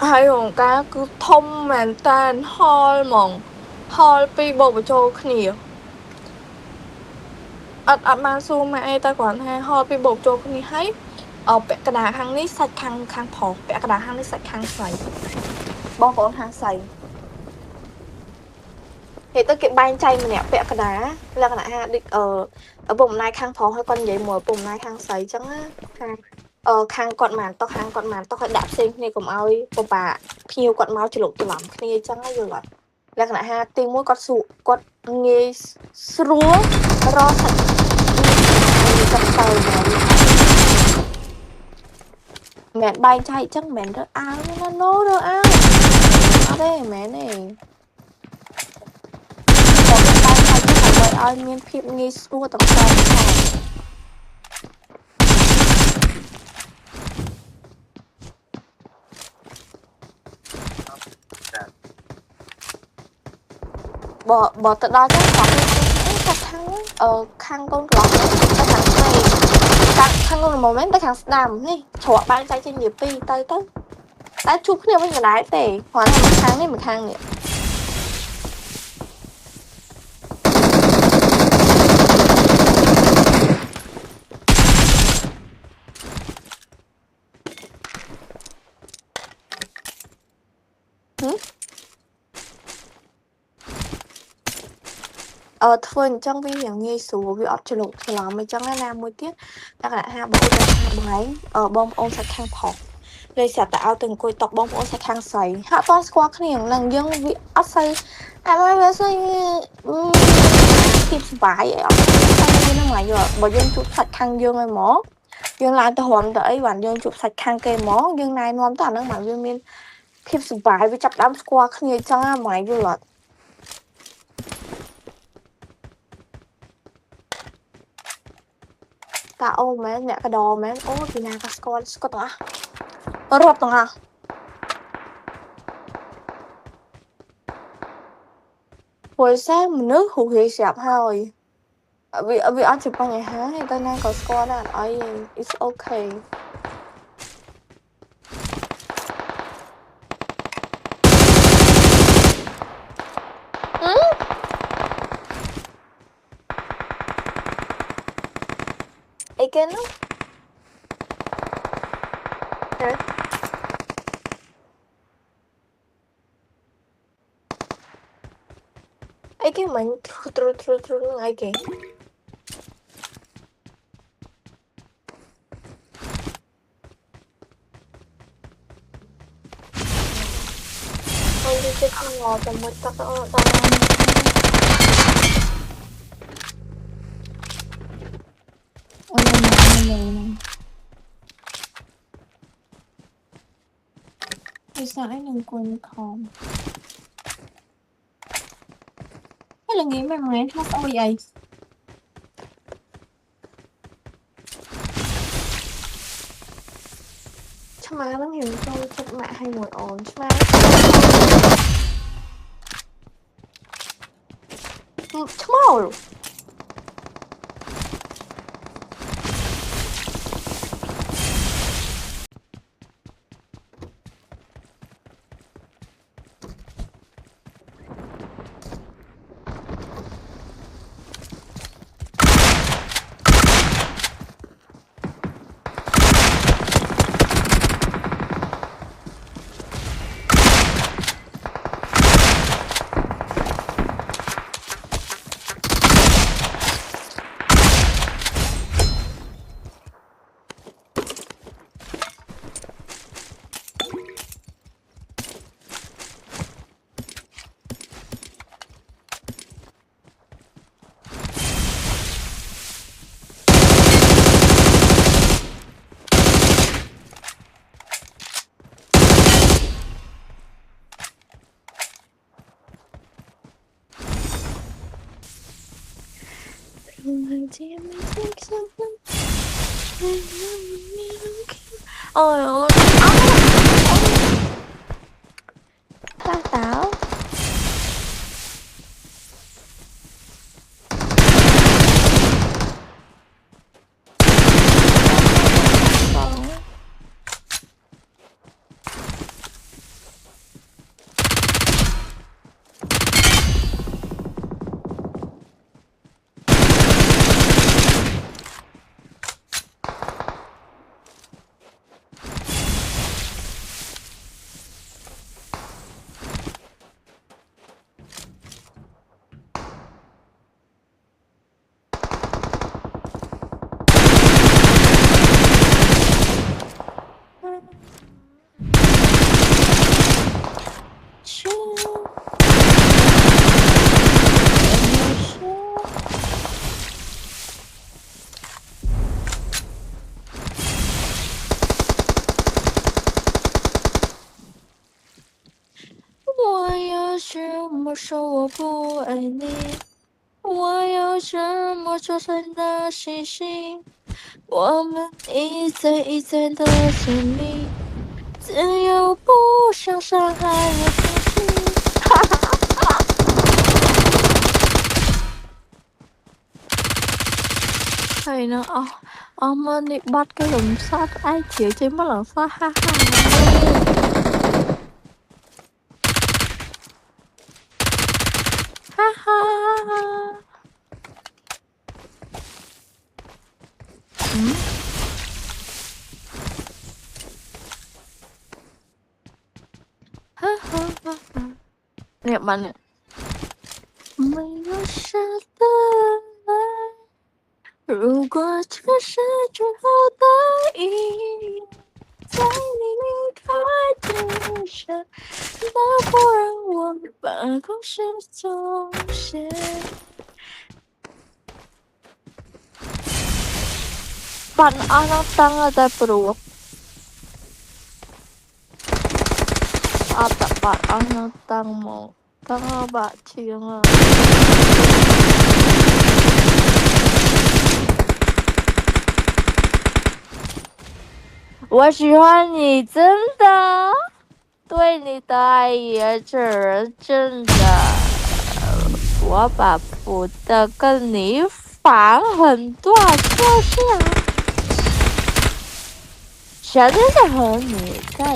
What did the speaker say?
ហើយរងការគឺធំមែនតានហលហ្មងហលពីបោកបញ្ចូលគ្នាអត់បានសួរម៉ាក់អីតែគ្រាន់ថាហលពីបោកចូលគ្នាហើយពាក់កណ្ដាលខាងនេះសាច់ខាងប្រុសពាក់កណ្ដាលខាងនេះសាច់ខាងស្រីបងប្អូនខាងស្រីហេតុទៅគេបែងចែកម្នាក់ពាក់កណ្ដាលលក្ខណៈថាដូចឪពុកម្ដាយខាងប្រុសហើយគាត់និយាយមួយឪពុកម្ដាយខាងស្រីអញ្ចឹងណាខាងគាត់បានតុខាងគាត់បានតុឲ្យដាក់ផ្សេងគ្នាកុំឲ្យពិបាកភ្ញៀវគាត់មកច្រឡុកច្រឡំគ្នាអញ្ចឹងណាយល់អត់លក្ខណៈថាទី1គាត់គាត់ងាយស្រួលរកសាច់ចាប់ទៅមិនបែងចែកអញ្ចឹងមិនមែនរើអាវណា no រើអាវអត់ទេមិនមែនទេតែបែងចែកទៅដើម្បីឲ្យមានភាពងាយស្រួលទាំងសងខាងបើទៅដល់ចឹងគាត់គាត់ខាងកូនកន្លោះទៅខាងស្រីខាងកូនមួយមែនទៅខាងស្ដាំនេះច្រកបែងចែកចេញជាពីរទៅតែជួបគ្នាវិញមិនដែរទេគ្រាន់តែមួយខាងនេះមួយខាងនេះធ្វើអញ្ចឹងវាយ៉ាងងាយស្រួលវាអត់ច្រឡុកច្រឡំអញ្ចឹងណាមួយទៀតតែគណៈថាបងប្អូនខាងបងបងប្អូនសាច់ខាងប្រុសលេស្រាប់តែឲ្យទៅអង្គុយតុបងប្អូនសាច់ខាងស្រីហាក់អត់ស្គាល់គ្នានឹងយើងវាអត់សូវអាមកវាស្អីទីសុបាយអីអត់ហ្នឹងមកយកបើយើងជួបសាច់ខាងយើងឲ្យមកយើងឡើងទៅរំទៅអីបានយើងជួបសាច់ខាងគេមកយើងណែនាំទៅអាហ្នឹងមកវាមានភាពសុបាយវាចាប់ដើមស្គាល់គ្នាអញ្ចឹងណាមកយល់អត់តាអូមែនអ្នកកដោមែនអូពីណាក៏ស្គាល់ទាំងអស់រាប់ទាំងអស់ព្រោះតែមនុស្សហូរហេស្រាប់ហើយវាអត់ជាបញ្ហាទេតែណាក៏ស្គាល់ដែរអត់អី it's okay អីគេនោះអីគេមិនទ្រុនឹងអីគេអីគេខំងតែមួយទឹកដល់ពីស្អីនឹងគួយខំហើយល្ងាចមិនមែនថាស្អុយអីឆ្មាហ្នឹងខ្ញុំចូលចិត្តម៉ាក់ឲ្យមួយអូនឆ្មាឆ្មោលôi ôi sao táo 要怎么说我不爱你？我要怎么做才能清醒？我们一再一再的亲密，只有不想伤害了自己。Hay nó ông đi bắt cái lùm sắt ai chịu trên mất lần sắt ha ha ha ha. Ừ. Ha ha ha ha. Nè bạn nè. 没有舍得爱，如果这是最后的意义，在你离开之前，那不让我把故事重写。Bạn anak tanga tay pro. Ata bạn anak tang mo. Tanga ba chiang 我喜欢你，真的，对你的爱也是真的。我把谱的跟你反很多，就是现在和你在。